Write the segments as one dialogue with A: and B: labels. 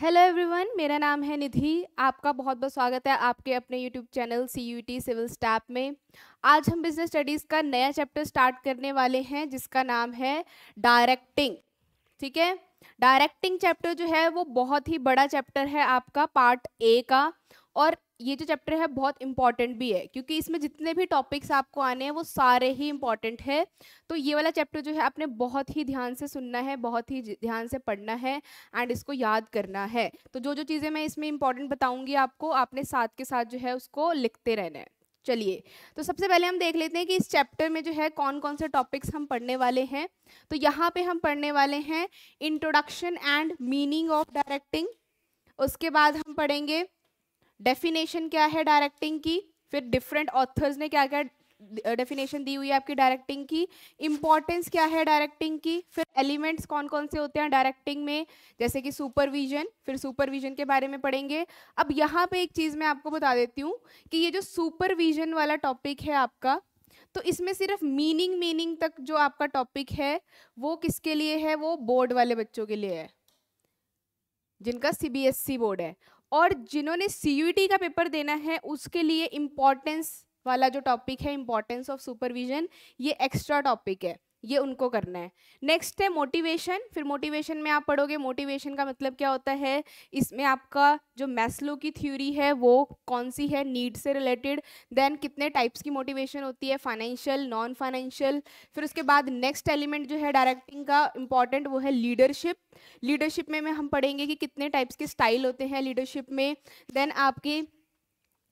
A: Hello everyone, मेरा नाम है निधि। आपका बहुत बहुत स्वागत है आपके अपने YouTube channel CUET civil step में। आज हम बिजनेस स्टडीज़ का नया चैप्टर स्टार्ट करने वाले हैं जिसका नाम है डायरेक्टिंग। ठीक है, डायरेक्टिंग चैप्टर जो है वो बहुत ही बड़ा चैप्टर है आपका पार्ट ए का। और ये जो चैप्टर है बहुत इंपॉर्टेंट भी है क्योंकि इसमें जितने भी टॉपिक्स आपको आने हैं वो सारे ही इंपॉर्टेंट है। तो ये वाला चैप्टर जो है आपने बहुत ही ध्यान से सुनना है, बहुत ही ध्यान से पढ़ना है एंड इसको याद करना है। तो जो जो चीज़ें मैं इसमें इंपॉर्टेंट बताऊंगी आपको, आपने साथ के साथ जो है उसको लिखते रहना है। चलिए, तो सबसे पहले हम देख लेते हैं कि इस चैप्टर में जो है कौन कौन से टॉपिक्स हम पढ़ने वाले हैं। तो यहाँ पे हम पढ़ने वाले हैं introduction and meaning of directing. उसके बाद हम पढ़ेंगे डेफिनेशन क्या है डायरेक्टिंग की, फिर डिफरेंट ऑथर्स ने क्या क्या डेफिनेशन दी हुई है आपकी डायरेक्टिंग की, इंपॉर्टेंस क्या है डायरेक्टिंग की, फिर एलिमेंट्स कौन कौन से होते हैं डायरेक्टिंग में जैसे कि सुपरविजन, फिर सुपरविजन के बारे में पढ़ेंगे। अब यहाँ पे एक चीज़ मैं आपको बता देती हूँ कि ये जो सुपरविजन वाला टॉपिक है आपका, तो इसमें सिर्फ मीनिंग तक जो आपका टॉपिक है वो किसके लिए है, वो बोर्ड वाले बच्चों के लिए है जिनका CBSE बोर्ड है। और जिन्होंने CUET का पेपर देना है उसके लिए इम्पोर्टेंस वाला जो टॉपिक है, इम्पोर्टेंस ऑफ सुपरविजन, ये एक्स्ट्रा टॉपिक है, ये उनको करना है। नेक्स्ट है मोटिवेशन। फिर मोटिवेशन में आप पढ़ोगे मोटिवेशन का मतलब क्या होता है, इसमें आपका जो मैस्लो की थ्योरी है वो कौन सी है, नीड से रिलेटेड। देन कितने टाइप्स की मोटिवेशन होती है, फाइनेंशियल, नॉन फाइनेंशियल। फिर उसके बाद नेक्स्ट एलिमेंट जो है डायरेक्टिंग का इंपॉर्टेंट वो है लीडरशिप। लीडरशिप में हम पढ़ेंगे कि कितने टाइप्स के स्टाइल होते हैं लीडरशिप में। देन आपकी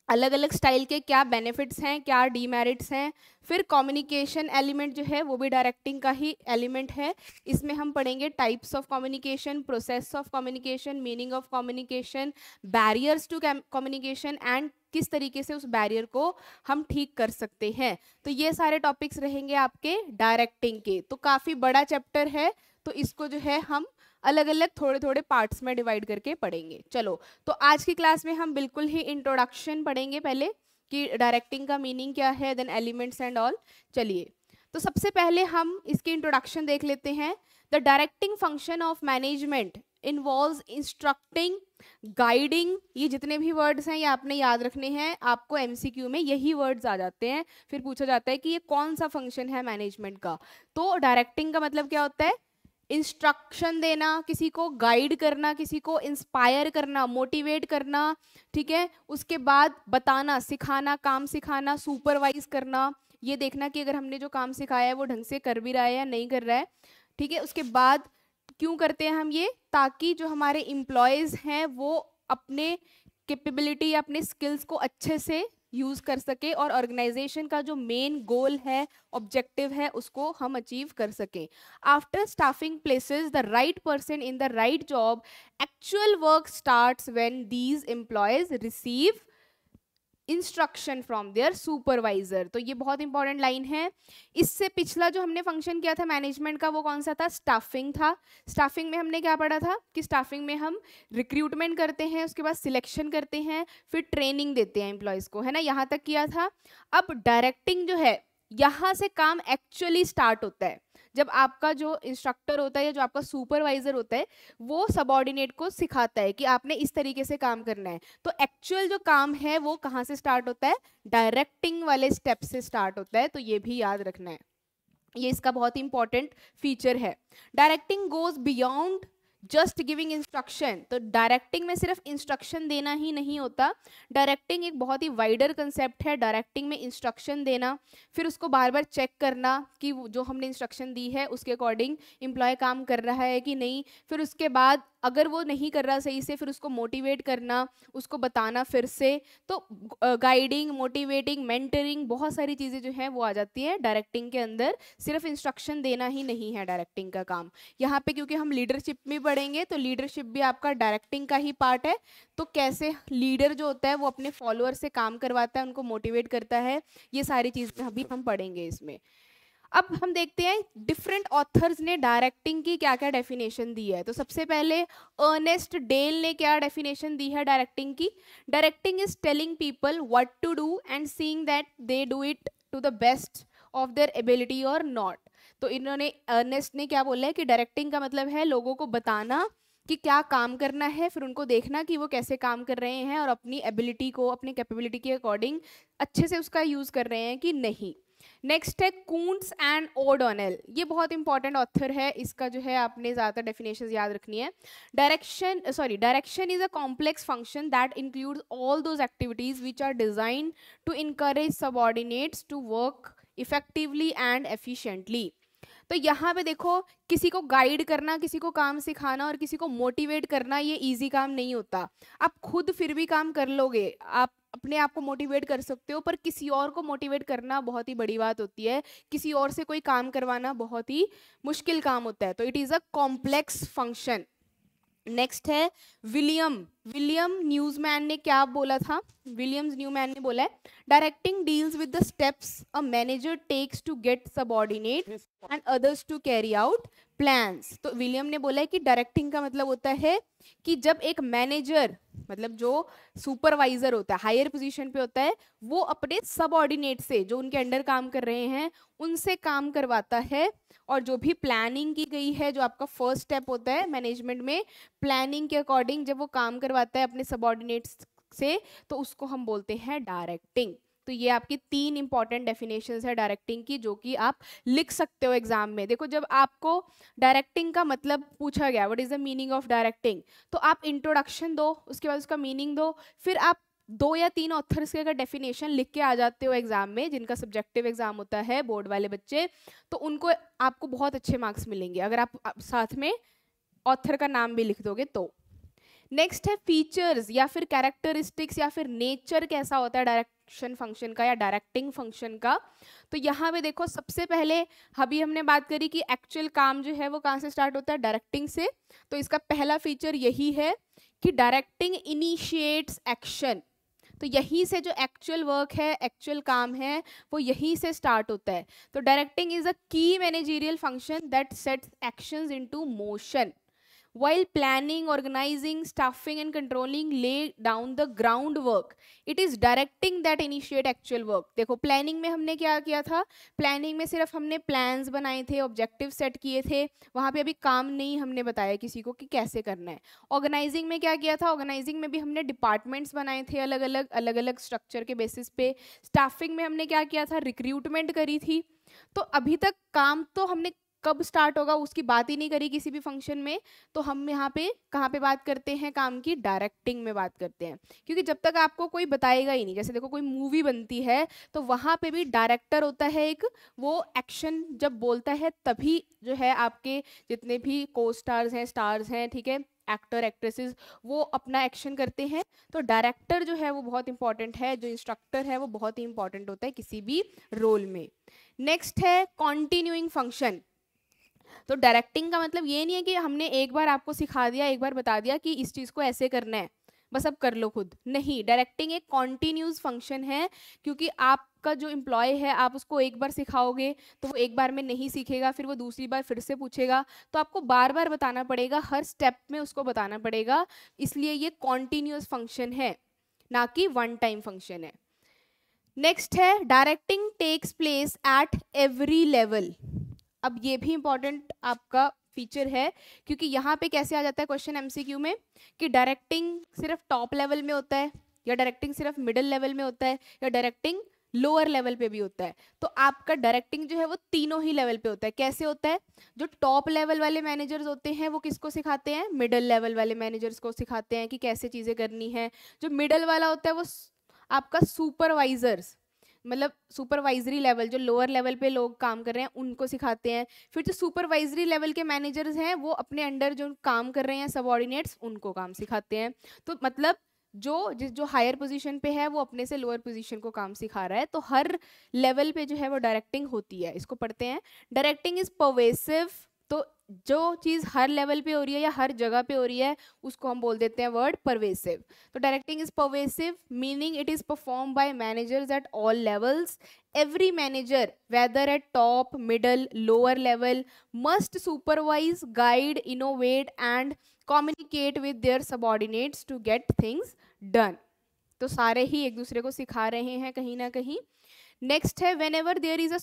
A: अलग अलग स्टाइल के क्या बेनिफिट्स हैं, क्या डीमेरिट्स हैं। फिर कम्युनिकेशन एलिमेंट जो है वो भी डायरेक्टिंग का ही एलिमेंट है। इसमें हम पढ़ेंगे types of communication, process of communication, meaning of communication, barriers to communication and किस तरीके से उस बैरियर को हम ठीक कर सकते हैं। तो ये सारे टॉपिक्स रहेंगे आपके डायरेक्टिंग के। तो काफ़ी बड़ा चैप्टर है, तो इसको जो है हम अलग अलग थोड़े थोड़े पार्ट्स में डिवाइड करके पढ़ेंगे। चलो, तो आज की क्लास में हम बिल्कुल ही इंट्रोडक्शन पढ़ेंगे पहले कि डायरेक्टिंग का मीनिंग क्या है, देन एलिमेंट्स एंड ऑल। चलिए, तो सबसे पहले हम इसकी इंट्रोडक्शन देख लेते हैं। The directing function of management involves instructing, guiding. ये जितने भी वर्ड्स हैं ये आपने याद रखने हैं, आपको MCQ में यही वर्ड्स आ जाते हैं। फिर पूछा जाता है कि ये कौन सा फंक्शन है मैनेजमेंट का। तो डायरेक्टिंग का मतलब क्या होता है, इंस्ट्रक्शन देना, किसी को गाइड करना, किसी को इंस्पायर करना, मोटिवेट करना। ठीक है, उसके बाद बताना, सिखाना, काम सिखाना, सुपरवाइज करना, ये देखना कि अगर हमने जो काम सिखाया है वो ढंग से कर भी रहा है या नहीं कर रहा है। ठीक है, उसके बाद क्यों करते हैं हम ये, ताकि जो हमारे एम्प्लॉयज़ हैं वो अपने कैपेबिलिटी या अपने स्किल्स को अच्छे से यूज़ कर सके और ऑर्गेनाइजेशन का जो मेन गोल है, ऑब्जेक्टिव है, उसको हम अचीव कर सकें। After staffing places the right person in the right job, actual work starts when these employees receive instruction from their supervisor. तो ये बहुत इंपॉर्टेंट लाइन है। इससे पिछला जो हमने फंक्शन किया था मैनेजमेंट का वो कौन सा था, स्टाफिंग था। स्टाफिंग में हमने क्या पढ़ा था कि स्टाफिंग में हम रिक्रूटमेंट करते हैं, उसके बाद सिलेक्शन करते हैं, फिर ट्रेनिंग देते हैं एम्प्लॉयज़ को, है ना, यहाँ तक किया था। अब डायरेक्टिंग जो है, यहाँ से काम एक्चुअली स्टार्ट होता है जब आपका जो इंस्ट्रक्टर होता है या जो आपका सुपरवाइजर होता है वो सबऑर्डिनेट को सिखाता है कि आपने इस तरीके से काम करना है। तो एक्चुअल जो काम है वो कहाँ से स्टार्ट होता है, डायरेक्टिंग वाले स्टेप से स्टार्ट होता है। तो ये भी याद रखना है, ये इसका बहुत ही इंपॉर्टेंट फीचर है। Directing goes beyond just giving instruction. तो डायरेक्टिंग में सिर्फ इंस्ट्रक्शन देना ही नहीं होता, डायरेक्टिंग एक बहुत ही वाइडर कंसेप्ट है। डायरेक्टिंग में इंस्ट्रक्शन देना, फिर उसको बार बार चेक करना कि जो हमने इंस्ट्रक्शन दी है उसके अकॉर्डिंग एम्प्लॉय काम कर रहा है कि नहीं। फिर उसके बाद अगर वो नहीं कर रहा सही से, फिर उसको मोटिवेट करना, उसको बताना फिर से। तो गाइडिंग, मोटिवेटिंग, मेंटरिंग, बहुत सारी चीज़ें जो हैं वो आ जाती है डायरेक्टिंग के अंदर। सिर्फ इंस्ट्रक्शन देना ही नहीं है डायरेक्टिंग का काम। यहाँ पे क्योंकि हम लीडरशिप में पढ़ेंगे तो लीडरशिप भी आपका डायरेक्टिंग का ही पार्ट है। तो कैसे लीडर जो होता है वो अपने फॉलोअर से काम करवाता है, उनको मोटिवेट करता है, ये सारी चीज़ें अभी हम पढ़ेंगे इसमें। अब हम देखते हैं डिफरेंट ऑथर्स ने डायरेक्टिंग की क्या क्या डेफिनेशन दी है। तो सबसे पहले अर्नेस्ट डेल ने क्या डेफिनेशन दी है डायरेक्टिंग की, directing is telling people what to do and seeing that they do it to the best of their ability और नॉट। तो इन्होंने अर्नेस्ट ने क्या बोला है कि डायरेक्टिंग का मतलब है लोगों को बताना कि क्या काम करना है, फिर उनको देखना कि वो कैसे काम कर रहे हैं और अपनी एबिलिटी को, अपनी कैपेबिलिटी के अकॉर्डिंग अच्छे से उसका यूज़ कर रहे हैं कि नहीं। नेक्स्ट है कूंट्स एंड ओडोनेल, ये बहुत इंपॉर्टेंट ऑथर है, इसका जो है आपने ज़्यादा डेफिनेशंस याद रखनी है। Direction is a complex function that includes all those activities which are designed to encourage subordinates to work effectively and efficiently. तो यहाँ पे देखो, किसी को गाइड करना, किसी को काम सिखाना और किसी को मोटिवेट करना, ये इजी काम नहीं होता। आप खुद फिर भी काम कर लोगे, आप अपने आप को मोटिवेट कर सकते हो, पर किसी और को मोटिवेट करना बहुत ही बड़ी बात होती है, किसी और से कोई काम करवाना बहुत ही मुश्किल काम होता है। तो it is a complex function. Next है विलियम न्यूजमैन ने क्या बोला था? विलियम्स न्यूमैन ने बोला है, directing deals with the steps a manager takes to get subordinate and others to carry out plans. तो विलियम ने बोला है कि डायरेक्टिंग का मतलब होता है कि जब एक मैनेजर, मतलब जो सुपरवाइजर होता है, हायर पोजीशन पे होता है, वो अपने सबऑर्डिनेट से, जो उनके अंडर काम कर रहे हैं, उनसे काम करवाता है, और जो भी प्लानिंग की गई है, जो आपका फर्स्ट स्टेप होता है मैनेजमेंट में, प्लानिंग के अकॉर्डिंग जब वो काम करवाता है अपने सबऑर्डिनेट्स से, तो उसको हम बोलते हैं डायरेक्टिंग। तो ये आपकी 3 इंपॉर्टेंट डेफिनेशंस है डायरेक्टिंग की, जो कि आप लिख सकते हो एग्जाम में। देखो, जब आपको डायरेक्टिंग का मतलब पूछा गया, what is the meaning of directing, तो आप इंट्रोडक्शन दो, उसके बाद उसका मीनिंग दो, फिर आप 2 या 3 ऑथर्स के अगर डेफिनेशन लिख के आ जाते हो एग्जाम में, जिनका सब्जेक्टिव एग्जाम होता है बोर्ड वाले बच्चे, तो उनको, आपको बहुत अच्छे मार्क्स मिलेंगे अगर आप साथ में ऑथर का नाम भी लिख दोगे तो। नेक्स्ट है फीचर्स या फिर कैरेक्टरिस्टिक्स या फिर नेचर कैसा होता है डायरेक्शन फंक्शन का या डायरेक्टिंग फंक्शन का। तो यहाँ पे देखो, सबसे पहले अभी हमने बात करी कि एक्चुअल काम जो है वो कहाँ से स्टार्ट होता है? डायरेक्टिंग से। तो इसका पहला फीचर यही है कि डायरेक्टिंग इनिशिएट्स एक्शन। तो यहीं से जो एक्चुअल वर्क है, एक्चुअल काम है, वो यहीं से स्टार्ट होता है। तो डायरेक्टिंग इज अ की managerial function that sets actions into motion while planning, organizing, staffing and controlling lay down the groundwork. It is directing that initiate actual work. देखो, प्लानिंग में हमने क्या किया था? प्लानिंग में सिर्फ हमने प्लान्स बनाए थे, ऑब्जेक्टिव सेट किए थे, वहाँ पे अभी काम नहीं हमने बताया किसी को कि कैसे करना है। ऑर्गेनाइजिंग में क्या किया था? ऑर्गेनाइजिंग में भी हमने डिपार्टमेंट्स बनाए थे अलग अलग स्ट्रक्चर के बेसिस पे। स्टाफिंग में हमने क्या किया था? रिक्रूटमेंट करी थी। तो अभी तक काम तो हमने कब स्टार्ट होगा उसकी बात ही नहीं करी किसी भी फंक्शन में। तो हम यहाँ पे कहाँ पे बात करते हैं काम की? डायरेक्टिंग में बात करते हैं, क्योंकि जब तक आपको कोई बताएगा ही नहीं, जैसे देखो कोई मूवी बनती है तो वहाँ पे भी डायरेक्टर होता है एक, वो एक्शन जब बोलता है तभी जो है आपके जितने भी को स्टार्स हैं, ठीक है, एक्टर एक्ट्रेसेस, वो अपना एक्शन करते हैं। तो डायरेक्टर जो है वो बहुत इंपॉर्टेंट है, जो इंस्ट्रक्टर है वो बहुत ही इंपॉर्टेंट होता है किसी भी रोल में। नेक्स्ट है कॉन्टिन्यूइंग फंक्शन। तो डायरेक्टिंग का मतलब ये नहीं है कि हमने एक बार आपको सिखा दिया, एक बार बता दिया कि इस चीज़ को ऐसे करना है, बस अब कर लो खुद। नहीं, डायरेक्टिंग एक कॉन्टिन्यूस फंक्शन है, क्योंकि आपका जो एम्प्लॉय है, आप उसको एक बार सिखाओगे तो वो एक बार में नहीं सीखेगा, फिर वो दूसरी बार फिर से पूछेगा, तो आपको बार बार बताना पड़ेगा, हर स्टेप में उसको बताना पड़ेगा। इसलिए ये कॉन्टिन्यूस फंक्शन है, ना कि वन टाइम फंक्शन है। नेक्स्ट है directing takes place at every level. अब ये भी इंपॉर्टेंट आपका फीचर है, क्योंकि यहाँ पे कैसे आ जाता है क्वेश्चन एमसीक्यू में कि डायरेक्टिंग सिर्फ टॉप लेवल में होता है, या डायरेक्टिंग सिर्फ मिडिल लेवल में होता है, या डायरेक्टिंग लोअर लेवल पे भी होता है। तो आपका डायरेक्टिंग जो है वो तीनों ही लेवल पे होता है। कैसे होता है? जो टॉप लेवल वाले मैनेजर्स होते हैं वो किसको सिखाते हैं? मिडिल लेवल वाले मैनेजर्स को सिखाते हैं कि कैसे चीज़ें करनी है। जो मिडिल वाला होता है वो आपका सुपरवाइजर्स, मतलब सुपरवाइजरी लेवल, जो लोअर लेवल पे लोग काम कर रहे हैं उनको सिखाते हैं। फिर जो सुपरवाइजरी लेवल के मैनेजर्स हैं वो अपने अंडर जो काम कर रहे हैं सबऑर्डिनेट्स, उनको काम सिखाते हैं। तो मतलब जो हायर पोजीशन पे है वो अपने से लोअर पोजीशन को काम सिखा रहा है। तो हर लेवल पे जो है वो डायरेक्टिंग होती है। इसको पढ़ते हैं। Directing is pervasive. तो जो चीज़ हर लेवल पे हो रही है या हर जगह पे हो रही है उसको हम बोल देते हैं वर्ड परवेसिव। तो directing is pervasive meaning it is perform by managers at all levels. Every manager whether at top, middle, lower level must supervise, guide, innovate and communicate with their subordinates to get things done. तो सारे ही एक दूसरे को सिखा रहे हैं कहीं ना कहीं। नेक्स्ट है whenever there is a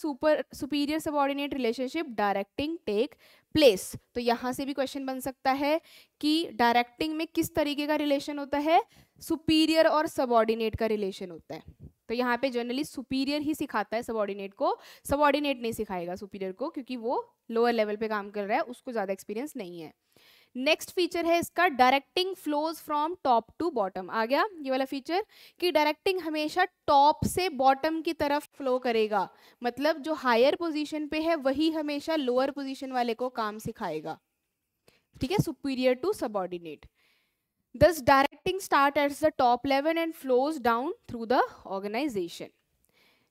A: superior subordinate relationship, directing take place. तो यहाँ से भी क्वेश्चन बन सकता है कि डायरेक्टिंग में किस तरीके का रिलेशन होता है, सुपीरियर और सबऑर्डिनेट का रिलेशन होता है। तो यहाँ पे जनरली सुपीरियर ही सिखाता है सबऑर्डिनेट को, सबऑर्डिनेट नहीं सिखाएगा सुपीरियर को, क्योंकि वो लोअर लेवल पे काम कर रहा है, उसको ज़्यादा एक्सपीरियंस नहीं है। नेक्स्ट फीचर है इसका directing flows from top to bottom. आ गया ये वाला फीचर कि डायरेक्टिंग हमेशा टॉप से बॉटम की तरफ फ्लो करेगा, मतलब जो हायर पोजीशन पे है वही हमेशा लोअर पोजीशन वाले को काम सिखाएगा, ठीक है, superior to subordinate. Thus directing start at the top level and flows down through the organization.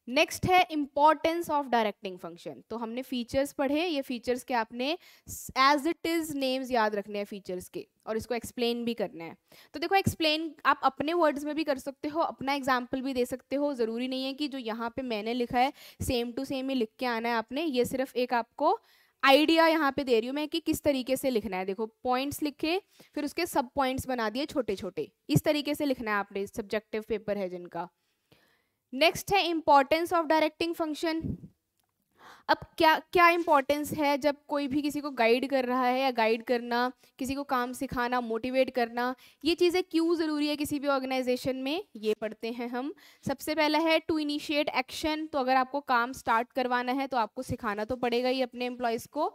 A: Next है इंपॉर्टेंस ऑफ डायरेक्टिंग फंक्शन। तो हमने फीचर्स पढ़े, ये फीचर्स के आपने एज इट इज नेम्स याद रखने हैं फीचर्स के, और इसको एक्सप्लेन भी करना है। तो देखो एक्सप्लेन आप अपने वर्ड्स में भी कर सकते हो, अपना एग्जाम्पल भी दे सकते हो, ज़रूरी नहीं है कि जो यहाँ पे मैंने लिखा है सेम टू सेम ही लिख के आना है आपने। ये सिर्फ एक आपको आइडिया यहाँ पे दे रही हूँ मैं कि किस तरीके से लिखना है। देखो पॉइंट्स लिखे, फिर उसके सब पॉइंट्स बना दिए छोटे छोटे, इस तरीके से लिखना है आपने, सब्जेक्टिव पेपर है जिनका। नेक्स्ट है इंपॉर्टेंस ऑफ डायरेक्टिंग फंक्शन। अब क्या क्या इंपॉर्टेंस है जब कोई भी किसी को गाइड कर रहा है, या गाइड करना, किसी को काम सिखाना, मोटिवेट करना, ये चीज़ें क्यों ज़रूरी है किसी भी ऑर्गेनाइजेशन में, ये पढ़ते हैं हम। सबसे पहला है टू इनिशिएट एक्शन। तो अगर आपको काम स्टार्ट करवाना है तो आपको सिखाना तो पड़ेगा ही अपने एम्प्लॉयज़ को,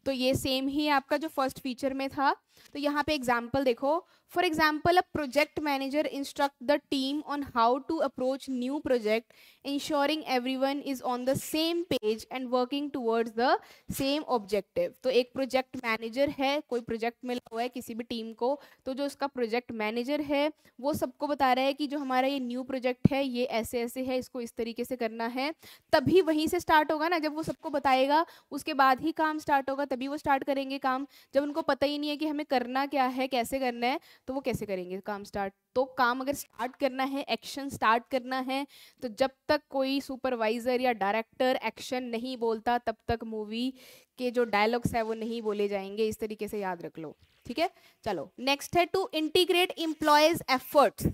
A: तो ये सेम ही आपका जो फर्स्ट फीचर में था। तो यहाँ पे एग्जाम्पल देखो, for example a project manager instruct the team on how to approach new project, ensuring everyone is on the same page and working towards the same objective. तो एक प्रोजेक्ट मैनेजर है, कोई प्रोजेक्ट मिला हुआ है किसी भी टीम को, तो जो उसका प्रोजेक्ट मैनेजर है वो सबको बता रहा है कि जो हमारा ये न्यू प्रोजेक्ट है ये ऐसे ऐसे है, इसको इस तरीके से करना है। तभी वहीं से स्टार्ट होगा ना, जब वो सबको बताएगा उसके बाद ही काम स्टार्ट होगा, तभी वो स्टार्ट करेंगे काम। जब उनको पता ही नहीं है कि हमें करना क्या है, कैसे करना है, तो वो कैसे करेंगे काम स्टार्ट। तो काम अगर स्टार्ट करना है, एक्शन स्टार्ट करना है, तो जब तक कोई सुपरवाइजर या डायरेक्टर एक्शन नहीं बोलता तब तक मूवी के जो डायलॉग्स है वो नहीं बोले जाएंगे। इस तरीके से याद रख लो, ठीक है। चलो नेक्स्ट है टू इंटीग्रेट एम्प्लॉयज एफर्ट्स।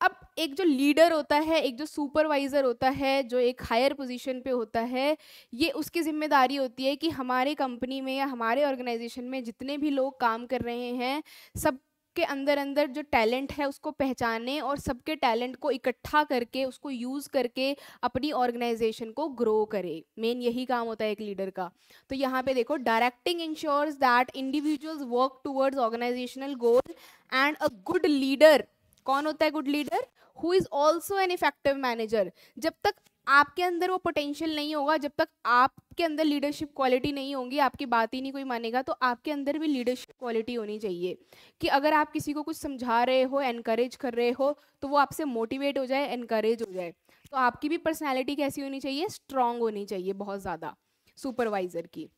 A: अब एक जो लीडर होता है, एक जो सुपरवाइजर होता है, जो एक हायर पोजीशन पे होता है, ये उसकी जिम्मेदारी होती है कि हमारे कंपनी में या हमारे ऑर्गेनाइजेशन में जितने भी लोग काम कर रहे हैं, सब के अंदर अंदर जो टैलेंट है उसको पहचाने और सबके टैलेंट को इकट्ठा करके उसको यूज़ करके अपनी ऑर्गेनाइजेशन को ग्रो करे। मेन यही काम होता है एक लीडर का। तो यहाँ पे देखो directing ensures that individuals work towards organizational goal and a good leader. कौन होता है good leader? Who is also an effective manager. जब तक आपके अंदर वो पोटेंशियल नहीं होगा, जब तक आपके अंदर लीडरशिप क्वालिटी नहीं होगी, आपकी बात ही नहीं कोई मानेगा, तो आपके अंदर भी लीडरशिप क्वालिटी होनी चाहिए कि अगर आप किसी को कुछ समझा रहे हो, एनकरेज कर रहे हो, तो वो आपसे मोटिवेट हो जाए, एनकरेज हो जाए। तो आपकी भी पर्सनैलिटी कैसी होनी चाहिए? स्ट्रांग होनी चाहिए बहुत ज़्यादा सुपरवाइजर की।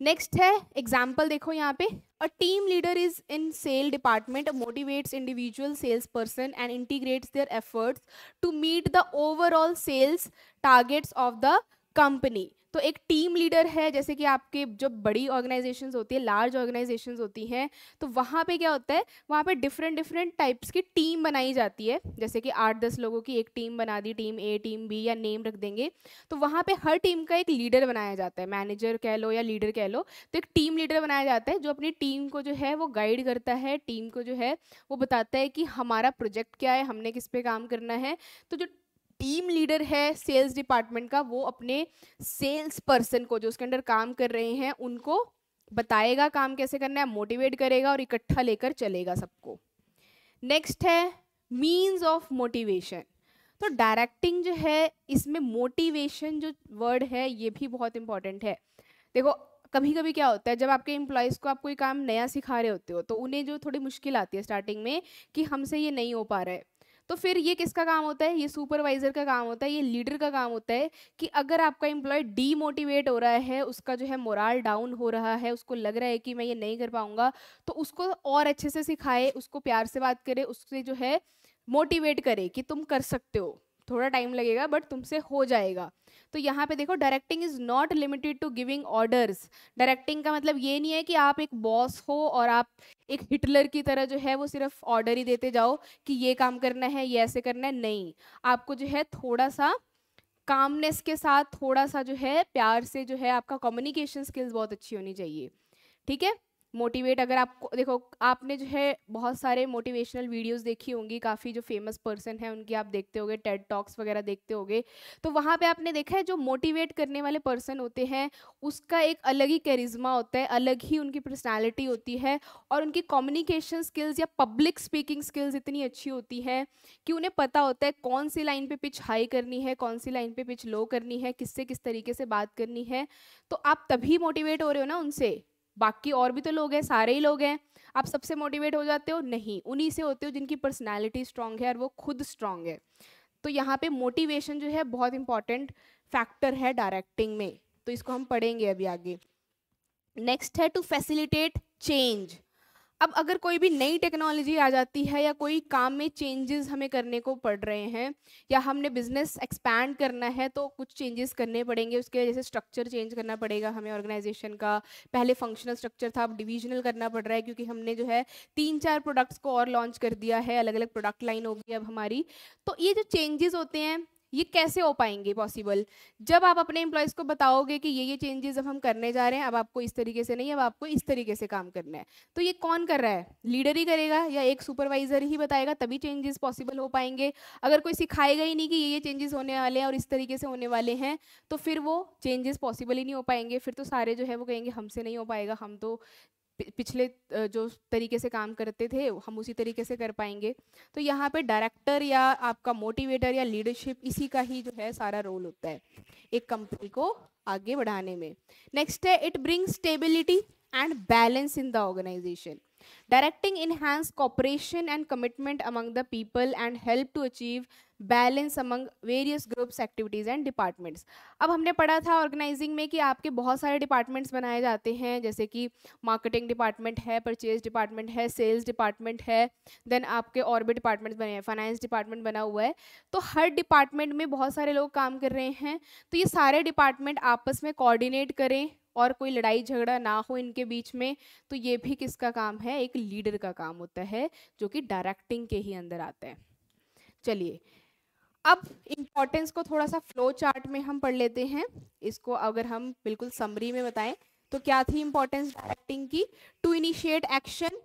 A: नेक्स्ट है एग्जाम्पल देखो यहाँ पे, a team leader is in sale department motivates individual sales person and integrates their efforts to meet the overall sales targets of the company. तो एक टीम लीडर है, जैसे कि आपके जो बड़ी ऑर्गेनाइजेशंस होती है, लार्ज ऑर्गेनाइजेशंस होती हैं, तो वहाँ पे क्या होता है, वहाँ पे डिफरेंट डिफरेंट टाइप्स की टीम बनाई जाती है। जैसे कि 8-10 लोगों की एक टीम बना दी, टीम ए, टीम बी, या नेम रख देंगे। तो वहाँ पे हर टीम का एक लीडर बनाया जाता है, मैनेजर कह लो या लीडर कह लो। तो एक टीम लीडर बनाया जाता है जो अपनी टीम को जो है वो गाइड करता है, टीम को जो है वो बताता है कि हमारा प्रोजेक्ट क्या है, हमने किस पे काम करना है। तो जो टीम लीडर है सेल्स डिपार्टमेंट का, वो अपने सेल्स पर्सन को जो उसके अंडर काम कर रहे हैं उनको बताएगा काम कैसे करना है, मोटिवेट करेगा और इकट्ठा लेकर चलेगा सबको। नेक्स्ट है मीन्स ऑफ मोटिवेशन। तो डायरेक्टिंग जो है इसमें मोटिवेशन जो वर्ड है ये भी बहुत इंपॉर्टेंट है। देखो कभी कभी क्या होता है, जब आपके एम्प्लॉयज़ को आप कोई काम नया सिखा रहे होते हो तो उन्हें जो थोड़ी मुश्किल आती है स्टार्टिंग में कि हमसे ये नहीं हो पा रहा है, तो फिर ये किसका काम होता है? ये सुपरवाइजर का काम होता है, ये लीडर का काम होता है कि अगर आपका एम्प्लॉय डीमोटिवेट हो रहा है, उसका जो है मोराल डाउन हो रहा है, उसको लग रहा है कि मैं ये नहीं कर पाऊंगा, तो उसको और अच्छे से सिखाए, उसको प्यार से बात करे, उससे जो है मोटिवेट करे कि तुम कर सकते हो, थोड़ा टाइम लगेगा बट तुमसे हो जाएगा। तो यहाँ पे देखो directing is not limited to giving orders. Directing का मतलब ये नहीं है कि आप एक बॉस हो और आप एक हिटलर की तरह जो है वो सिर्फ ऑर्डर ही देते जाओ कि ये काम करना है, ये ऐसे करना है। नहीं, आपको जो है थोड़ा सा कामनेस के साथ थोड़ा सा जो है प्यार से जो है आपका कम्युनिकेशन स्किल्स बहुत अच्छी होनी चाहिए, ठीक है। मोटिवेट, अगर आपको देखो, आपने जो है बहुत सारे मोटिवेशनल वीडियोस देखी होंगी, काफ़ी जो फेमस पर्सन है उनकी आप देखते होगे, टेड टॉक्स वगैरह देखते होगे, तो वहाँ पे आपने देखा है जो मोटिवेट करने वाले पर्सन होते हैं उसका एक अलग ही कैरिज्मा होता है, अलग ही उनकी पर्सनालिटी होती है, और उनकी कम्युनिकेशन स्किल्स या पब्लिक स्पीकिंग स्किल्स इतनी अच्छी होती है कि उन्हें पता होता है कौन सी लाइन पे पिच हाई करनी है, कौन सी लाइन पे पिच लो करनी है, किससे किस तरीके से बात करनी है। तो आप तभी मोटिवेट हो रहे हो ना उनसे, बाकी और भी तो लोग हैं, सारे ही लोग हैं, आप सबसे मोटिवेट हो जाते हो नहीं, उन्हीं से होते हो जिनकी पर्सनालिटी स्ट्रांग है और वो खुद स्ट्रांग है। तो यहाँ पे मोटिवेशन जो है बहुत इंपॉर्टेंट फैक्टर है डायरेक्टिंग में, तो इसको हम पढ़ेंगे अभी आगे। नेक्स्ट है टू फैसिलिटेट चेंज। अब अगर कोई भी नई टेक्नोलॉजी आ जाती है या कोई काम में चेंजेस हमें करने को पड़ रहे हैं या हमने बिजनेस एक्सपैंड करना है तो कुछ चेंजेस करने पड़ेंगे, उसके जैसे स्ट्रक्चर चेंज करना पड़ेगा हमें ऑर्गेनाइजेशन का। पहले फंक्शनल स्ट्रक्चर था, अब डिविजनल करना पड़ रहा है क्योंकि हमने जो है 3-4 प्रोडक्ट्स को और लॉन्च कर दिया है, अलग अलग प्रोडक्ट लाइन होगी अब हमारी। तो ये जो चेंजेस होते हैं ये कैसे हो पाएंगे पॉसिबल, जब आप अपने एम्प्लॉयज़ को बताओगे कि ये चेंजेस अब हम करने जा रहे हैं, अब आपको इस तरीके से नहीं, अब आपको इस तरीके से काम करना है। तो ये कौन कर रहा है, लीडर ही करेगा या एक सुपरवाइजर ही बताएगा, तभी चेंजेस पॉसिबल हो पाएंगे। अगर कोई सिखाएगा ही नहीं कि ये चेंजेस होने वाले हैं और इस तरीके से होने वाले हैं, तो फिर वो चेंजेस पॉसिबल ही नहीं हो पाएंगे। फिर तो सारे जो है वो कहेंगे हमसे नहीं हो पाएगा, हम तो पिछले जो तरीके से काम करते थे हम उसी तरीके से कर पाएंगे। तो यहाँ पे डायरेक्टर या आपका मोटिवेटर या लीडरशिप इसी का ही जो है सारा रोल होता है एक कंपनी को आगे बढ़ाने में। नेक्स्ट है it brings stability and balance in the organization. Directing enhance cooperation and commitment among the people and help to achieve balance among various groups activities and departments. अब हमने पढ़ा था ऑर्गेनाइजिंग में कि आपके बहुत सारे डिपार्टमेंट्स बनाए जाते हैं, जैसे कि मार्केटिंग डिपार्टमेंट है, परचेज डिपार्टमेंट है, सेल्स डिपार्टमेंट है, देन आपके और भी डिपार्टमेंट्स बने हैं, फाइनेंस डिपार्टमेंट बना हुआ है। तो हर डिपार्टमेंट में बहुत सारे लोग काम कर रहे हैं, तो ये सारे डिपार्टमेंट आपस में कोऑर्डिनेट करें और कोई लड़ाई झगड़ा ना हो इनके बीच में। तो ये भी किसका काम है, एक लीडर का काम होता है जो कि डायरेक्टिंग के ही अंदर आता है। चलिए अब इम्पोर्टेंस को थोड़ा सा फ्लो चार्ट में हम पढ़ लेते हैं। इसको अगर हम बिल्कुल समरी में बताएं तो क्या थी इम्पोर्टेंस डायरेक्टिंग की, to initiate action,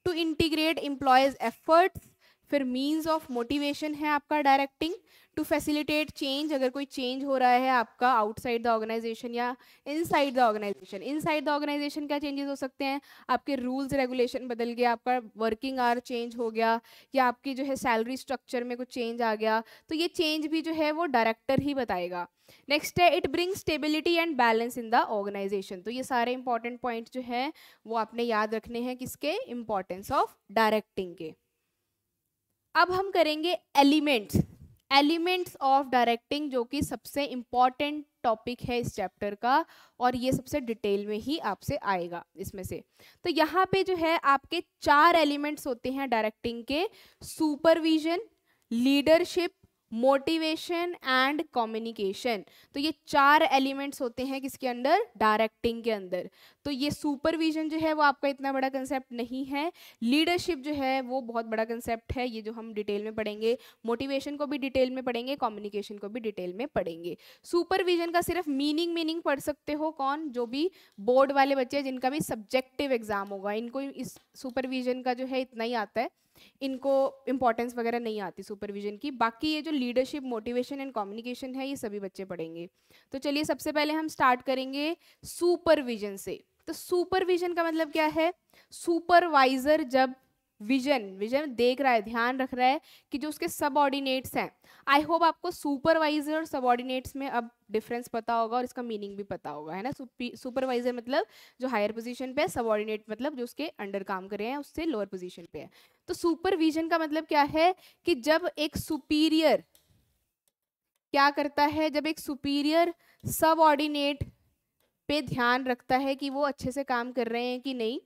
A: to integrate employees efforts, फिर मीन्स ऑफ मोटिवेशन है आपका डायरेक्टिंग, टू फैसिलिटेट चेंज, अगर कोई चेंज हो रहा है आपका आउटसाइड द ऑर्गेनाइजेशन या inside the organization. Inside the organization क्या चेंजेस हो सकते हैं, आपके रूल्स रेगुलेशन बदल गया, आपका वर्किंग आवर चेंज हो गया, या आपकी जो है सैलरी स्ट्रक्चर में कुछ चेंज आ गया, तो ये चेंज भी जो है वो डायरेक्टर ही बताएगा। नेक्स्ट है it brings stability and balance in the organization. तो ये सारे इंपॉर्टेंट पॉइंट जो है वो आपने याद रखने हैं किसके, इंपॉर्टेंस ऑफ डायरेक्टिंग के। अब हम करेंगे एलिमेंट्स ऑफ डायरेक्टिंग, जो कि सबसे इंपॉर्टेंट टॉपिक है इस चैप्टर का, और ये सबसे डिटेल में ही आपसे आएगा इसमें से। तो यहाँ पे जो है आपके 4 एलिमेंट्स होते हैं डायरेक्टिंग के, supervision, leadership, motivation and communication. तो ये 4 एलिमेंट्स होते हैं किसके अंदर, डायरेक्टिंग के अंदर। तो ये सुपरविजन जो है वो आपका इतना बड़ा कंसेप्ट नहीं है, लीडरशिप जो है वो बहुत बड़ा कंसेप्ट है, ये जो हम डिटेल में पढ़ेंगे, मोटिवेशन को भी डिटेल में पढ़ेंगे, कम्युनिकेशन को भी डिटेल में पढ़ेंगे। सुपरविजन का सिर्फ मीनिंग पढ़ सकते हो कौन, जो भी बोर्ड वाले बच्चे जिनका भी सब्जेक्टिव एग्जाम होगा, इनको इस सुपरविजन का जो है इतना ही आता है, इनको इंपॉर्टेंस वगैरह नहीं आती सुपरविजन की। बाकी ये जो लीडरशिप, मोटिवेशन एंड कम्युनिकेशन है ये सभी बच्चे पढ़ेंगे। तो चलिए सबसे पहले हम स्टार्ट करेंगे सुपरविजन से। तो सुपरविजन का मतलब क्या है, सुपरवाइजर जब विजन देख रहा है, ध्यान रख रहा है कि जो उसके सबऑर्डिनेट्स हैं, आई होप आपको सुपरवाइजर और सबऑर्डिनेट्स में अब डिफरेंस पता होगा और इसका मीनिंग भी पता होगा, है ना। सुपरवाइजर मतलब जो हायर पोजीशन पे है, सबऑर्डिनेट मतलब जो उसके अंडर काम कर रहे हैं उससे लोअर पोजीशन पे है। तो सुपरविजन का मतलब क्या है कि जब एक सुपीरियर क्या करता है, जब एक सुपीरियर सबऑर्डिनेट पे ध्यान रखता है कि वो अच्छे से काम कर रहे हैं कि नहीं,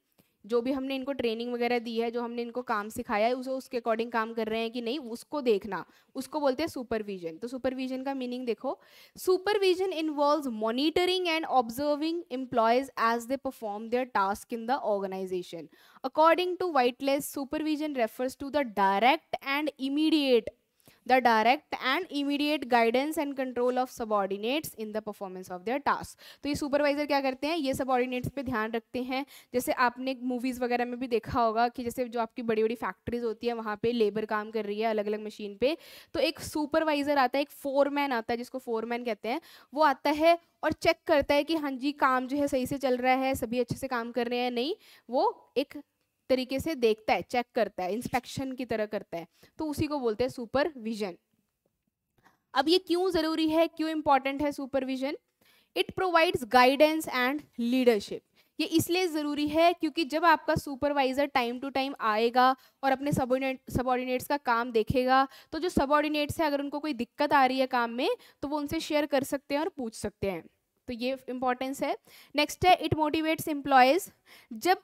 A: जो भी हमने इनको ट्रेनिंग वगैरह दी है, जो हमने इनको काम सिखाया है उसके अकॉर्डिंग काम कर रहे हैं कि नहीं, उसको देखना, उसको बोलते हैं सुपरविजन। तो सुपरविजन का मीनिंग देखो, supervision involves monitoring and observing employees as they perform their task in the organisation. According to Whiteless, supervision refers to the direct and immediate the direct and immediate guidance and control of subordinates in the performance of their task. तो ये supervisor क्या करते हैं, ये subordinates पे ध्यान रखते हैं। जैसे आपने मूवीज़ वगैरह में भी देखा होगा कि जैसे जो आपकी बड़ी बड़ी फैक्ट्रीज होती है वहाँ पे लेबर काम कर रही है अलग अलग मशीन पे, तो एक सुपरवाइजर आता है, एक फोरमैन आता है जिसको फोरमैन कहते हैं, वो आता है और चेक करता है कि हाँ जी काम जो है सही से चल रहा है, सभी अच्छे से काम कर रहे हैं नहीं, वो एक तरीके से देखता है, चेक करता है, इंस्पेक्शन की तरह करता है, तो उसी को बोलते हैं सुपरविजन। अब ये क्यों जरूरी है, क्यों इंपॉर्टेंट है supervision? It provides guidance and leadership. ये इसलिए ज़रूरी है क्योंकि जब आपका सुपरवाइज़र टाइम टू टाइम आएगा और अपने सबऑर्डिनेट्स का काम देखेगा, तो जो सबऑर्डिनेट्स है अगर उनको कोई दिक्कत आ रही है काम में तो वो उनसे शेयर कर सकते हैं और पूछ सकते हैं, तो ये इंपॉर्टेंस है। नेक्स्ट है इट मोटिवेट्स एम्प्लॉयज़। जब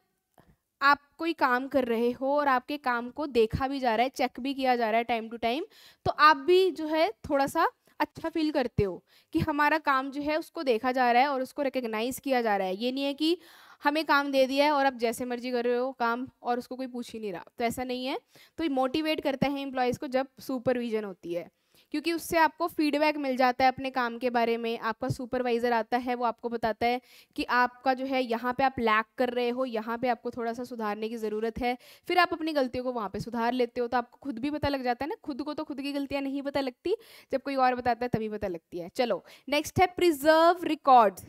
A: आप कोई काम कर रहे हो और आपके काम को देखा भी जा रहा है, चेक भी किया जा रहा है टाइम टू टाइम, तो आप भी जो है थोड़ा सा अच्छा फील करते हो कि हमारा काम जो है उसको देखा जा रहा है और उसको रिकग्नाइज किया जा रहा है। ये नहीं है कि हमें काम दे दिया है और आप जैसे मर्जी कर रहे हो काम और उसको कोई पूछ ही नहीं रहा, तो ऐसा नहीं है। तो ये मोटिवेट करता है एम्प्लॉयज़ को जब सुपरविजन होती है, क्योंकि उससे आपको फीडबैक मिल जाता है अपने काम के बारे में। आपका सुपरवाइजर आता है, वो आपको बताता है कि आपका जो है यहाँ पे आप लैक कर रहे हो, यहाँ पे आपको थोड़ा सा सुधारने की ज़रूरत है, फिर आप अपनी गलतियों को वहाँ पे सुधार लेते हो, तो आपको खुद भी पता लग जाता है ना। खुद को तो खुद की गलतियाँ नहीं पता लगती, जब कोई और बताता है तभी पता लगती है। चलो नेक्स्ट है प्रिजर्व रिकॉर्ड्स।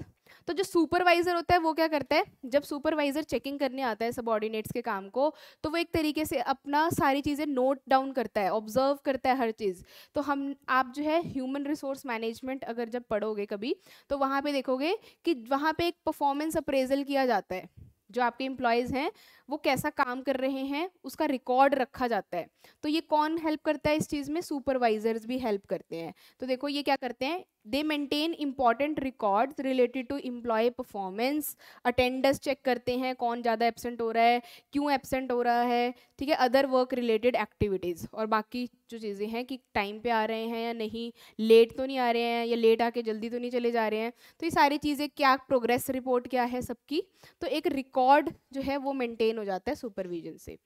A: तो जो सुपरवाइजर होता है वो क्या करता है, जब सुपरवाइजर चेकिंग करने आता है सबऑर्डिनेट्स के काम को, तो वो एक तरीके से अपना सारी चीज़ें नोट डाउन करता है, ऑब्जर्व करता है हर चीज़। तो हम आप जो है ह्यूमन रिसोर्स मैनेजमेंट अगर जब पढ़ोगे कभी, तो वहाँ पे देखोगे कि वहाँ पे एक परफॉर्मेंस अप्रेजल किया जाता है, जो आपके एम्प्लॉयज़ हैं वो कैसा काम कर रहे हैं उसका रिकॉर्ड रखा जाता है। तो ये कौन हेल्प करता है इस चीज़ में, सुपरवाइजर्स भी हेल्प करते हैं। तो देखो ये क्या करते हैं, they maintain important records related to employee performance. Attendance check करते हैं, कौन ज़्यादा एब्सेंट हो रहा है, क्यों एब्सेंट हो रहा है, ठीक है। अदर वर्क रिलेटेड एक्टिविटीज़ और बाकी जो चीज़ें हैं कि टाइम पे आ रहे हैं या नहीं, लेट तो नहीं आ रहे हैं या लेट आके जल्दी तो नहीं चले जा रहे हैं, तो ये सारी चीज़ें, क्या प्रोग्रेस रिपोर्ट क्या है सबकी, तो एक रिकॉर्ड जो है वो मेंटेन हो जाता है सुपरविजन से।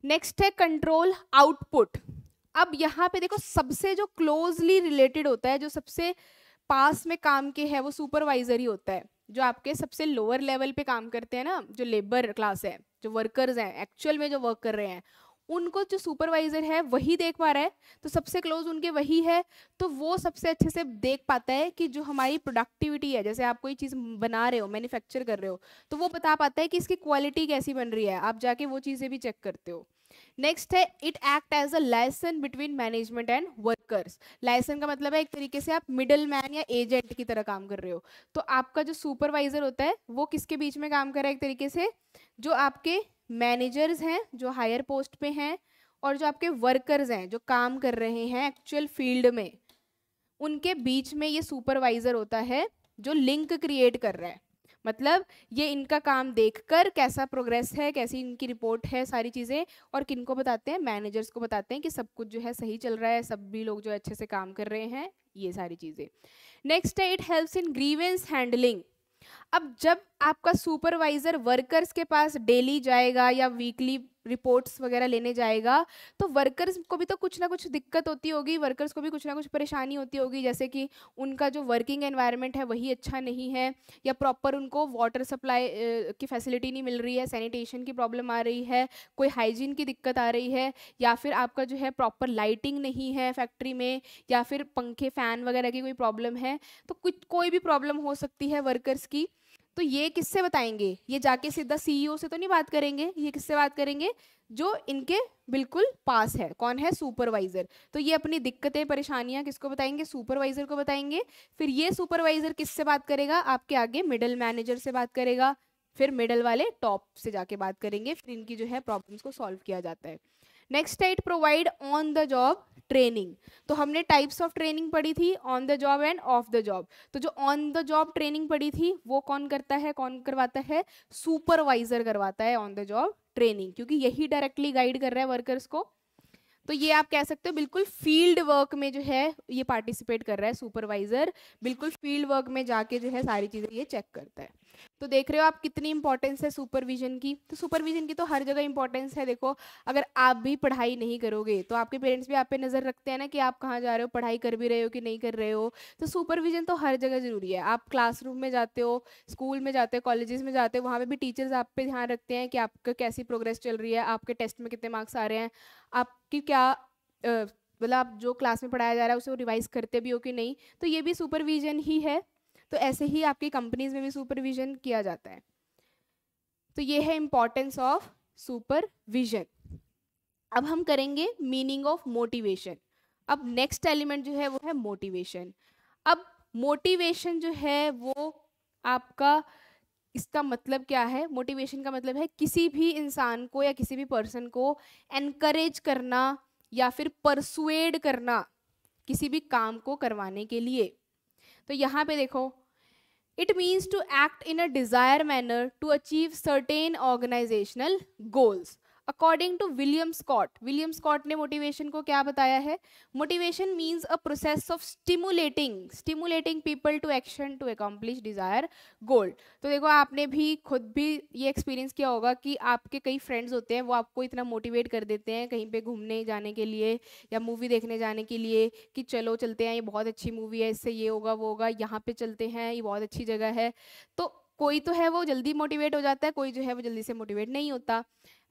A: नेक्स्ट है कंट्रोल आउटपुट। अब यहाँ पे देखो सबसे जो क्लोजली रिलेटेड होता है, जो सबसे पास में काम के है, वो सुपरवाइजर ही होता है। जो आपके सबसे लोअर लेवल पे काम करते हैं ना, जो लेबर क्लास है, जो वर्कर्स हैं, एक्चुअल में जो वर्क कर रहे हैं, उनको जो सुपरवाइजर है वही देख पा रहा है, तो सबसे क्लोज उनके वही है, तो वो सबसे अच्छे से देख पाता है कि जो हमारी प्रोडक्टिविटी है, जैसे आप कोई चीज़ बना रहे हो, मैन्युफैक्चर कर रहे हो, तो वो बता पाता है कि इसकी क्वालिटी कैसी बन रही है, आप जाके वो चीज़ें भी चेक करते हो। नेक्स्ट है it act as a liaison between management and workers. Liaison का मतलब है एक तरीके से आप मिडल मैन या एजेंट की तरह काम कर रहे हो। तो आपका जो सुपरवाइजर होता है वो किसके बीच में काम कर रहा है, एक तरीके से जो आपके मैनेजर्स हैं जो हायर पोस्ट पे हैं, और जो आपके वर्कर्स हैं जो काम कर रहे हैं एक्चुअल फील्ड में, उनके बीच में ये सुपरवाइजर होता है जो लिंक क्रिएट कर रहा है। मतलब ये इनका काम देखकर कैसा प्रोग्रेस है, कैसी इनकी रिपोर्ट है, सारी चीज़ें, और किनको बताते हैं, मैनेजर्स को बताते हैं कि सब कुछ जो है सही चल रहा है, सभी लोग जो अच्छे से काम कर रहे हैं, ये सारी चीज़ें। नेक्स्ट है it helps in grievance handling. अब जब आपका सुपरवाइजर वर्कर्स के पास डेली जाएगा या वीकली रिपोर्ट्स वगैरह लेने जाएगा, तो वर्कर्स को भी तो कुछ ना कुछ दिक्कत होती होगी, वर्कर्स को भी कुछ ना कुछ परेशानी होती होगी, जैसे कि उनका जो वर्किंग एनवायरनमेंट है वही अच्छा नहीं है, या प्रॉपर उनको वाटर सप्लाई की फैसिलिटी नहीं मिल रही है, सैनिटेशन की प्रॉब्लम आ रही है, कोई हाइजीन की दिक्कत आ रही है, या फिर आपका जो है प्रॉपर लाइटिंग नहीं है फैक्ट्री में, या फिर पंखे फैन वगैरह की कोई प्रॉब्लम है, तो कुछ कोई भी प्रॉब्लम हो सकती है वर्कर्स की। तो ये किससे बताएंगे, ये जाके सीधा सीईओ से तो नहीं बात करेंगे, ये किससे बात करेंगे, जो इनके बिल्कुल पास है, कौन है, सुपरवाइजर। तो ये अपनी दिक्कतें परेशानियां किसको बताएंगे, सुपरवाइजर को बताएंगे। फिर ये सुपरवाइजर किससे बात करेगा, आपके आगे मिडिल मैनेजर से बात करेगा, फिर मिडल वाले टॉप से जाके बात करेंगे, फिर इनकी जो है प्रॉब्लम्स को सॉल्व किया जाता है। नेक्स्ट है it provide on the job training. तो हमने टाइप्स ऑफ ट्रेनिंग पढ़ी थी, on the job end of the job. तो जो ऑन द जॉब ट्रेनिंग पढ़ी थी वो कौन करता है, कौन करवाता है, सुपरवाइजर करवाता है ऑन द जॉब ट्रेनिंग, क्योंकि यही डायरेक्टली गाइड कर रहा है वर्कर्स को। तो ये आप कह सकते हो बिल्कुल फील्ड वर्क में जो है ये पार्टिसिपेट कर रहा है सुपरवाइजर, बिल्कुल फील्ड वर्क में जाके जो है सारी चीज़ें ये चेक करता है। तो तो देख रहे हो आप कितनी इंपॉर्टेंस है सुपरविजन की। तो सुपरविजन की तो हर जगह इंपॉर्टेंस है। देखो अगर आप भी पढ़ाई नहीं करोगे तो आपके पेरेंट्स भी आप पे नज़र रखते हैं ना कि आप कहाँ जा रहे हो, पढ़ाई कर भी रहे हो कि नहीं कर रहे हो। तो सुपरविजन तो हर जगह ज़रूरी है। आप क्लासरूम में जाते हो, स्कूल में जाते हो, कॉलेजेस में जाते हो, वहाँ पे भी टीचर्स आप पे ध्यान रखते हैं कि आपका कैसी प्रोग्रेस चल रही है, आपके टेस्ट में कितने मार्क्स आ रहे हैं, आपकी क्या मतलब आप जो क्लास में पढ़ाया जा रहा है उसे वो रिवाइज करते भी हो कि नहीं। तो ये भी सुपरविजन ही है। तो ऐसे ही आपकी कंपनीज में भी सुपरविजन किया जाता है। तो ये है इंपॉर्टेंस ऑफ सुपरविजन। अब हम करेंगे मीनिंग ऑफ मोटिवेशन। अब नेक्स्ट एलिमेंट जो है वो है मोटिवेशन। अब मोटिवेशन जो है वो आपका, इसका मतलब क्या है? मोटिवेशन का मतलब है किसी भी इंसान को या किसी भी पर्सन को एनकरेज करना या फिर परसुएड करना किसी भी काम को करवाने के लिए। तो यहाँ पे देखो, it means to act in a desire manner to achieve certain organisational goals. According to William Scott ने मोटिवेशन को क्या बताया है? Motivation means a process of stimulating people to action to accomplish desire goal. तो देखो आपने भी खुद भी ये एक्सपीरियंस किया होगा कि आपके कई फ्रेंड्स होते हैं, वो आपको इतना मोटिवेट कर देते हैं कहीं पे घूमने जाने के लिए या मूवी देखने जाने के लिए कि चलो चलते हैं, ये बहुत अच्छी मूवी है, इससे ये होगा वो होगा, यहाँ पे चलते हैं, ये बहुत अच्छी जगह है। तो कोई तो है वो जल्दी मोटिवेट हो जाता है, कोई जो है वो जल्दी से मोटिवेट नहीं होता।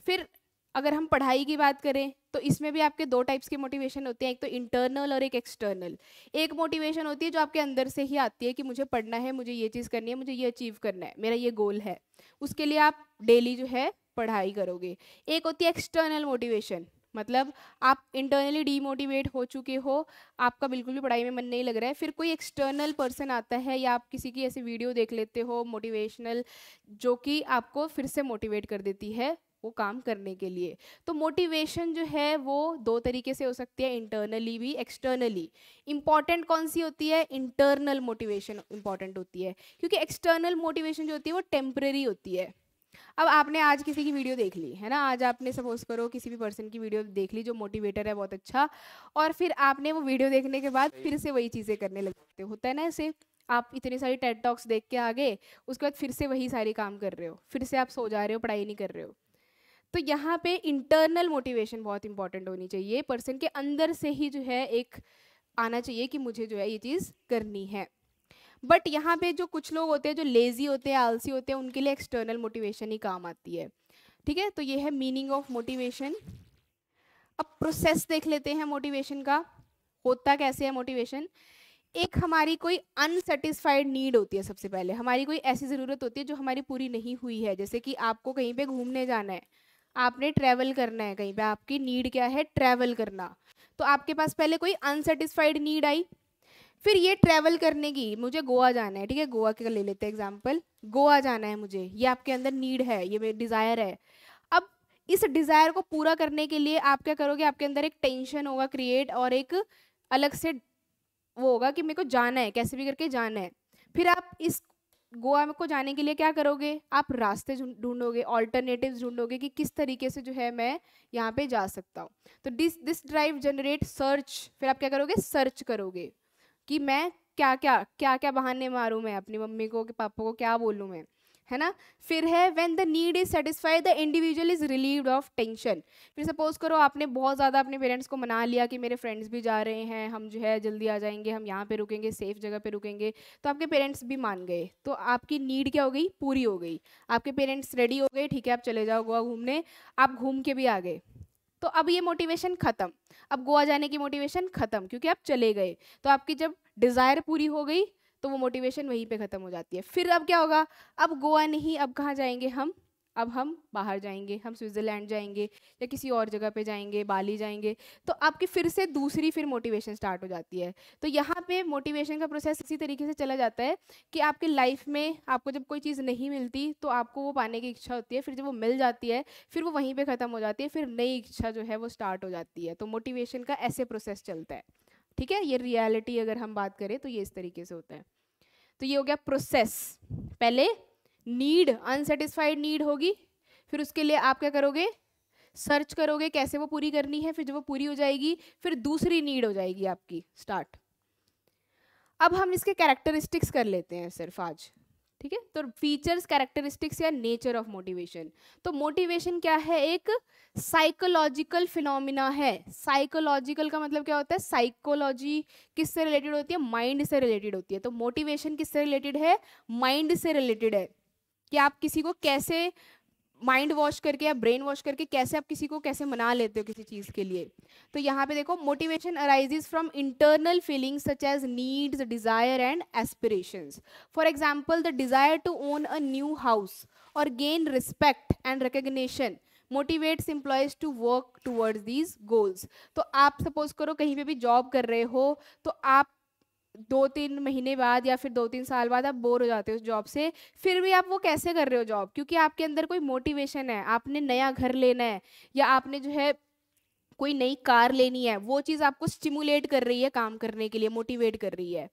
A: फिर अगर हम पढ़ाई की बात करें तो इसमें भी आपके दो टाइप्स की मोटिवेशन होती है, एक तो इंटरनल और एक एक्सटर्नल। एक मोटिवेशन होती है जो आपके अंदर से ही आती है कि मुझे पढ़ना है, मुझे ये चीज़ करनी है, मुझे ये अचीव करना है, मेरा ये गोल है, उसके लिए आप डेली जो है पढ़ाई करोगे। एक होती है एक्सटर्नल मोटिवेशन, मतलब आप इंटरनली डीमोटिवेट हो चुके हो, आपका बिल्कुल भी पढ़ाई में मन नहीं लग रहा है, फिर कोई एक्सटर्नल पर्सन आता है या आप किसी की ऐसी वीडियो देख लेते हो मोटिवेशनल, जो कि आपको फिर से मोटिवेट कर देती है वो काम करने के लिए। तो मोटिवेशन जो है वो दो तरीके से हो सकती है, इंटरनली भी एक्सटर्नली। इंपॉर्टेंट कौन सी होती है? इंटरनल मोटिवेशन इंपॉर्टेंट होती है, क्योंकि एक्सटर्नल मोटिवेशन जो होती है वो टेम्परेरी होती है। अब आपने आज किसी की वीडियो देख ली है ना, आज आपने सपोज करो किसी भी पर्सन की वीडियो देख ली जो मोटिवेटर है बहुत अच्छा, और फिर आपने वो वीडियो देखने के बाद फिर से वही चीज़ें करने लगते हो, होता है ना ऐसे। आप इतनी सारी टेड टॉक्स देख के आ गए, उसके बाद फिर से वही सारी काम कर रहे हो, फिर से आप सो जा रहे हो, पढ़ाई नहीं कर रहे हो। तो यहाँ पे इंटरनल मोटिवेशन बहुत इंपॉर्टेंट होनी चाहिए, पर्सन के अंदर से ही जो है एक आना चाहिए कि मुझे जो है ये चीज़ करनी है। बट यहाँ पे जो कुछ लोग होते हैं जो लेजी होते हैं, आलसी होते हैं, उनके लिए एक्सटर्नल मोटिवेशन ही काम आती है। ठीक है, तो ये है मीनिंग ऑफ मोटिवेशन। अब प्रोसेस देख लेते हैं मोटिवेशन का, होता कैसे है मोटिवेशन। एक हमारी कोई अनसेटिस्फाइड नीड होती है, सबसे पहले हमारी कोई ऐसी ज़रूरत होती है जो हमारी पूरी नहीं हुई है, जैसे कि आपको कहीं पे घूमने जाना है, आपने ट्रैवल करना है कहीं पे, आपकी नीड क्या है? ट्रैवल करना। तो आपके पास पहले कोई अनसेटिस्फाइड नीड आई, फिर ये ट्रैवल करने की, मुझे गोवा जाना है, ठीक है, गोवा का ले लेते हैं एग्जाम्पल, गोवा जाना है मुझे, ये आपके अंदर नीड है, ये मेरी डिज़ायर है। अब इस डिज़ायर को पूरा करने के लिए आप क्या करोगे? आपके अंदर एक टेंशन होगा क्रिएट, और एक अलग से वो होगा कि मेरे को जाना है, कैसे भी करके जाना है। फिर आप इस गोवा को जाने के लिए क्या करोगे? आप रास्ते ढूंढोगे, ऑल्टरनेटिव्स ढूंढोगे कि किस तरीके से जो है मैं यहाँ पे जा सकता हूँ। तो दिस ड्राइव जनरेट सर्च। फिर आप क्या करोगे? सर्च करोगे कि मैं क्या क्या बहाने मारूं, मैं अपनी मम्मी को कि पापा को क्या बोलूं मैं, है ना। फिर है when the need is satisfied the individual is relieved of tension. फिर सपोज करो आपने बहुत ज़्यादा अपने पेरेंट्स को मना लिया कि मेरे फ्रेंड्स भी जा रहे हैं, हम जो है जल्दी आ जाएंगे, हम यहाँ पे रुकेंगे, सेफ जगह पे रुकेंगे, तो आपके पेरेंट्स भी मान गए, तो आपकी नीड क्या हो गई? पूरी हो गई। आपके पेरेंट्स रेडी हो गए, ठीक है आप चले जाओ गोवा घूमने, आप घूम के भी आ गए। तो अब ये मोटिवेशन खत्म, अब गोवा जाने की मोटिवेशन खत्म, क्योंकि आप चले गए। तो आपकी जब डिज़ायर पूरी हो गई तो वो मोटिवेशन वहीं पे ख़त्म हो जाती है। फिर अब क्या होगा? अब गोवा नहीं, अब कहाँ जाएंगे हम? अब हम बाहर जाएंगे, हम स्विट्ज़रलैंड जाएंगे या किसी और जगह पे जाएंगे, बाली जाएंगे। तो आपकी फिर से दूसरी फिर मोटिवेशन स्टार्ट हो जाती है। तो यहाँ पे मोटिवेशन का प्रोसेस इसी तरीके से चला जाता है कि आपकी लाइफ में आपको जब कोई चीज़ नहीं मिलती तो आपको वो पाने की इच्छा होती है, फिर जब वो मिल जाती है फिर वो वहीं पर ख़त्म हो जाती है, फिर नई इच्छा जो है वो स्टार्ट हो जाती है। तो मोटिवेशन का ऐसे प्रोसेस चलता है। ठीक है, ये रियलिटी अगर हम बात करें तो ये इस तरीके से होता है। तो ये हो गया प्रोसेस। पहले नीड, अनसेटिस्फाइड नीड होगी, फिर उसके लिए आप क्या करोगे? सर्च करोगे कैसे वो पूरी करनी है, फिर जब वो पूरी हो जाएगी फिर दूसरी नीड हो जाएगी आपकी स्टार्ट। अब हम इसके कैरेक्टरिस्टिक्स कर लेते हैं सिर्फ आज। ठीक है। तो फीचर्स, कैरेक्टरिस्टिक्स या नेचर ऑफ मोटिवेशन। तो मोटिवेशन क्या है, एक साइकोलॉजिकल फिनोमिना है। साइकोलॉजिकल का मतलब क्या होता है, साइकोलॉजी किससे रिलेटेड होती है, माइंड से रिलेटेड होती है। तो मोटिवेशन किससे रिलेटेड है, माइंड से रिलेटेड है, कि आप किसी को कैसे माइंड वॉश करके या ब्रेन वॉश करके कैसे आप किसी को कैसे मना लेते हो किसी चीज़ के लिए। तो यहाँ पे देखो, motivation arises from internal feelings such as needs, desire and aspirations. For example, the desire to own a new house और gain respect and recognition motivates employees to work towards these goals. तो आप suppose करो कहीं पे भी job कर रहे हो, तो आप 2-3 महीने बाद या फिर 2-3 साल बाद आप बोर हो जाते हो उस जॉब से, फिर भी आप वो कैसे कर रहे हो जॉब, क्योंकि आपके अंदर कोई मोटिवेशन है, आपने नया घर लेना है या आपने जो है कोई नई कार लेनी है, वो चीज़ आपको स्टिमुलेट कर रही है काम करने के लिए, मोटिवेट कर रही है।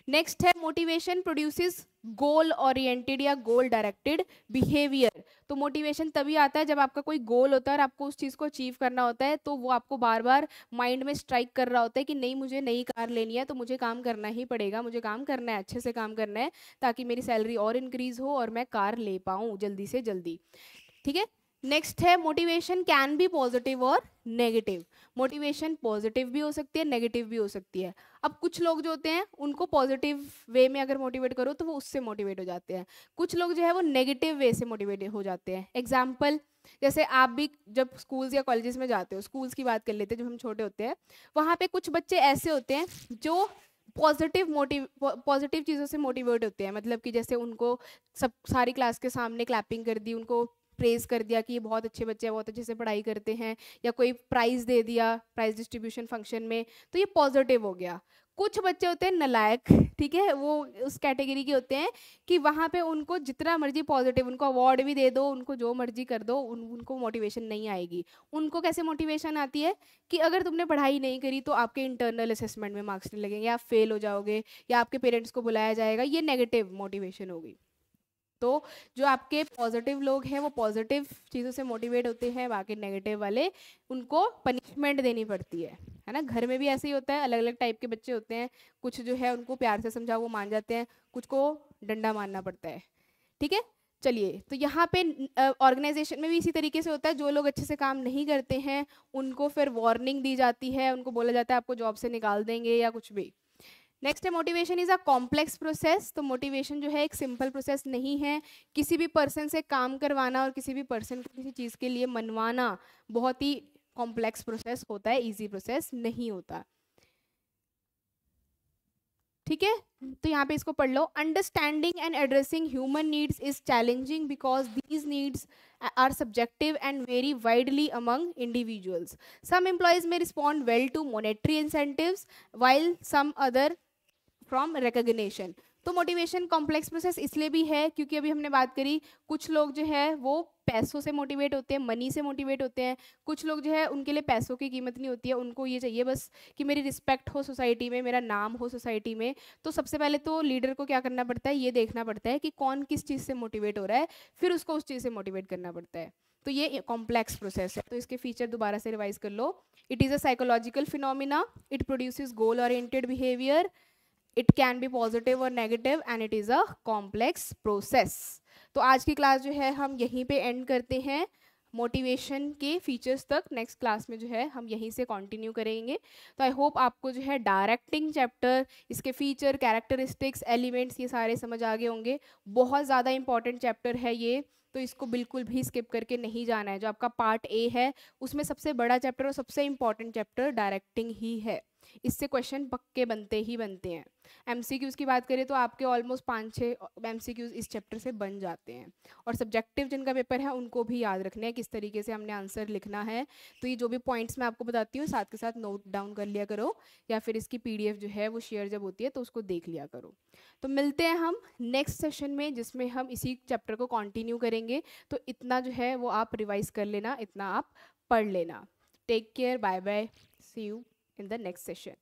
A: नेक्स्ट है, मोटिवेशन प्रोड्यूसेस गोल ओरिएंटेड या गोल डायरेक्टेड बिहेवियर। तो मोटिवेशन तभी आता है जब आपका कोई गोल होता है और आपको उस चीज़ को अचीव करना होता है, तो वो आपको बार बार माइंड में स्ट्राइक कर रहा होता है कि नहीं, मुझे नई कार लेनी है तो मुझे काम करना ही पड़ेगा, मुझे काम करना है, अच्छे से काम करना है, ताकि मेरी सैलरी और इंक्रीज हो और मैं कार ले पाऊँ जल्दी से जल्दी। ठीक है। नेक्स्ट है, मोटिवेशन कैन बी पॉजिटिव और नेगेटिव। मोटिवेशन पॉजिटिव भी हो सकती है, नेगेटिव भी हो सकती है। अब कुछ लोग जो होते हैं उनको पॉजिटिव वे में अगर मोटिवेट करो तो वो उससे मोटिवेट हो जाते हैं, कुछ लोग जो है वो नेगेटिव वे से मोटिवेट हो जाते हैं। एग्जाम्पल, जैसे आप भी जब स्कूल्स या कॉलेजेस में जाते हो, स्कूल्स की बात कर लेते हैं, जब हम छोटे होते हैं, वहाँ पे कुछ बच्चे ऐसे होते हैं जो पॉजिटिव चीज़ों से मोटिवेट होते हैं। मतलब कि जैसे उनको सब सारी क्लास के सामने क्लैपिंग कर दी, उनको प्रेज कर दिया कि ये बहुत अच्छे बच्चे हैं, बहुत अच्छे से पढ़ाई करते हैं, या कोई प्राइज दे दिया प्राइज डिस्ट्रीब्यूशन फंक्शन में, तो ये पॉजिटिव हो गया। कुछ बच्चे होते हैं नलायक, ठीक है, वो उस कैटेगरी के होते हैं कि वहाँ पे उनको जितना मर्जी पॉजिटिव, उनको अवार्ड भी दे दो, उनको जो मर्जी कर दो, उनको मोटिवेशन नहीं आएगी। उनको कैसे मोटिवेशन आती है कि अगर तुमने पढ़ाई नहीं करी तो आपके इंटरनल असेसमेंट में मार्क्स नहीं लगेंगे, आप फेल हो जाओगे, या आपके पेरेंट्स को बुलाया जाएगा। ये नेगेटिव मोटिवेशन होगी। तो जो आपके पॉजिटिव लोग हैं वो पॉजिटिव चीज़ों से मोटिवेट होते हैं, बाकी नेगेटिव वाले उनको पनिशमेंट देनी पड़ती है ना। घर में भी ऐसे ही होता है, अलग अलग टाइप के बच्चे होते हैं, कुछ जो है उनको प्यार से समझाओ वो मान जाते हैं, कुछ को डंडा मारना पड़ता है। ठीक है। चलिए, तो यहाँ पे ऑर्गेनाइजेशन में भी इसी तरीके से होता है, जो लोग अच्छे से काम नहीं करते हैं उनको फिर वार्निंग दी जाती है, उनको बोला जाता है आपको जॉब से निकाल देंगे या कुछ भी। नेक्स्ट है, motivation is a complex process. तो मोटिवेशन जो है एक सिंपल प्रोसेस नहीं है। किसी भी पर्सन से काम करवाना और किसी भी पर्सन को किसी चीज़ के लिए मनवाना बहुत ही कॉम्प्लेक्स प्रोसेस होता है, इजी प्रोसेस नहीं होता। ठीक है। तो यहाँ पे इसको पढ़ लो। Understanding and addressing human needs is challenging because these needs are subjective and vary widely among individuals. Some employees may respond well to monetary incentives while some other from recognition. तो मोटिवेशन कॉम्प्लेक्स प्रोसेस इसलिए भी है क्योंकि अभी हमने बात करी, कुछ लोग जो है वो पैसों से मोटिवेट होते हैं, मनी से मोटिवेट होते हैं। कुछ लोग जो है उनके लिए पैसों की कीमत नहीं होती है, उनको ये चाहिए बस कि मेरी रिस्पेक्ट हो सोसाइटी में, मेरा नाम हो सोसाइटी में। तो सबसे पहले तो लीडर को क्या करना पड़ता है, ये देखना पड़ता है कि कौन किस चीज़ से मोटिवेट हो रहा है, फिर उसको उस चीज़ से मोटिवेट करना पड़ता है। तो ये कॉम्प्लेक्स प्रोसेस है। तो इसके फीचर दोबारा से रिवाइज कर लो। It is a psychological phenomena, it produces goal oriented behaviour, it can be positive or negative and it is a complex process। तो आज की क्लास जो है हम यहीं पे एंड करते हैं, मोटिवेशन के फीचर्स तक। नेक्स्ट क्लास में जो है हम यहीं से कंटिन्यू करेंगे। तो आई होप आपको जो है डायरेक्टिंग चैप्टर, इसके फीचर, कैरेक्टरिस्टिक्स, एलिमेंट्स, ये सारे समझ आ गए होंगे। बहुत ज़्यादा इंपॉर्टेंट चैप्टर है ये, तो इसको बिल्कुल भी स्किप करके नहीं जाना है। जो आपका पार्ट ए है उसमें सबसे बड़ा चैप्टर और सबसे इंपॉर्टेंट चैप्टर डायरेक्टिंग ही है। इससे क्वेश्चन पक्के बनते ही बनते हैं। एमसीक्यूज़ की बात करें तो आपके ऑलमोस्ट 5-6 एमसीक्यूज़ इस चैप्टर से बन जाते हैं। और सब्जेक्टिव जिनका पेपर है उनको भी याद रखना है किस तरीके से हमने आंसर लिखना है। तो ये जो भी पॉइंट्स मैं आपको बताती हूँ साथ के साथ नोट डाउन कर लिया करो, या फिर इसकी पीडीएफ जो है वो शेयर जब होती है तो उसको देख लिया करो। तो मिलते हैं हम नेक्स्ट सेशन में जिसमें हम इसी चैप्टर को कंटिन्यू करेंगे। तो इतना जो है वो आप रिवाइज कर लेना, इतना आप पढ़ लेना। Take care, bye bye, see you in the next session.